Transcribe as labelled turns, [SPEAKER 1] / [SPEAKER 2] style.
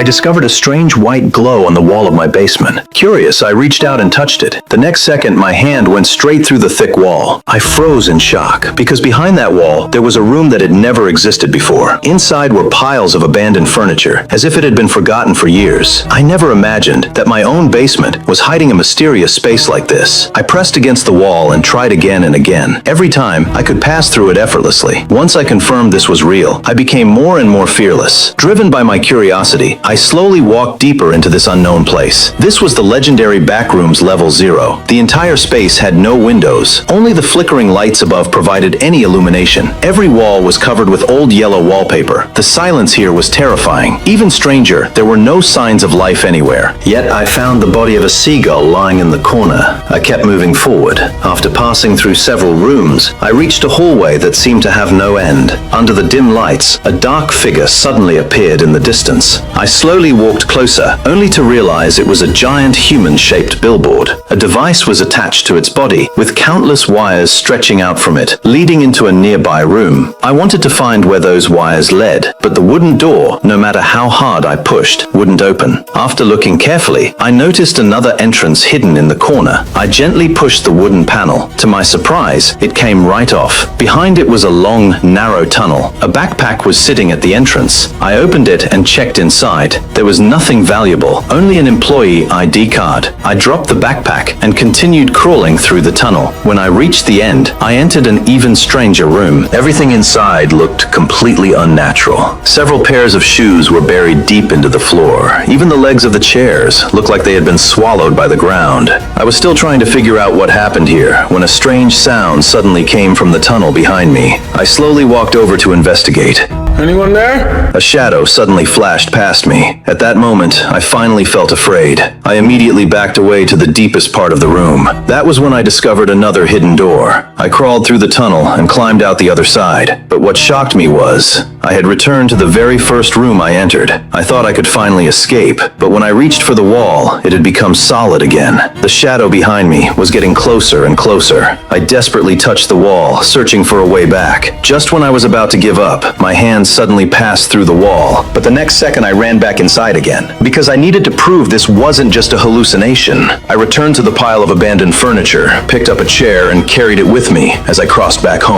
[SPEAKER 1] I discovered a strange white glow on the wall of my basement. Curious, I reached out and touched it. The next second, my hand went straight through the thick wall. I froze in shock, because behind that wall, there was a room that had never existed before. Inside were piles of abandoned furniture, as if it had been forgotten for years. I never imagined that my own basement was hiding a mysterious space like this. I pressed against the wall and tried again and again. Every time, I could pass through it effortlessly. Once I confirmed this was real, I became more and more fearless. Driven by my curiosity, I slowly walked deeper into this unknown place. This was the legendary Backrooms Level 0. The entire space had no windows. Only the flickering lights above provided any illumination. Every wall was covered with old yellow wallpaper. The silence here was terrifying. Even stranger, there were no signs of life anywhere. Yet I found the body of a seagull lying in the corner. I kept moving forward. After passing through several rooms, I reached a hallway that seemed to have no end. Under the dim lights, a dark figure suddenly appeared in the distance. I slowly walked closer, only to realize it was a giant human-shaped billboard. A device was attached to its body, with countless wires stretching out from it, leading into a nearby room. I wanted to find where those wires led, but the wooden door, no matter how hard I pushed, wouldn't open. After looking carefully, I noticed another entrance hidden in the corner. I gently pushed the wooden panel. To my surprise, it came right off. Behind it was a long, narrow tunnel. A backpack was sitting at the entrance. I opened it and checked inside. There was nothing valuable, only an employee ID card. I dropped the backpack and continued crawling through the tunnel. When I reached the end, I entered an even stranger room. Everything inside looked completely unnatural. Several pairs of shoes were buried deep into the floor. Even the legs of the chairs looked like they had been swallowed by the ground. I was still trying to figure out what happened here when a strange sound suddenly came from the tunnel behind me. I slowly walked over to investigate.
[SPEAKER 2] Anyone there?
[SPEAKER 1] A shadow suddenly flashed past me. At that moment, I finally felt afraid. I immediately backed away to the deepest part of the room. That was when I discovered another hidden door. I crawled through the tunnel and climbed out the other side. But what shocked me was, I had returned to the very first room I entered. I thought I could finally escape, but when I reached for the wall, it had become solid again. The shadow behind me was getting closer and closer. I desperately touched the wall, searching for a way back. Just when I was about to give up, my hand suddenly passed through the wall. But the next second I ran back inside again, because I needed to prove this wasn't just a hallucination. I returned to the pile of abandoned furniture, picked up a chair, and carried it with me as I crossed back home.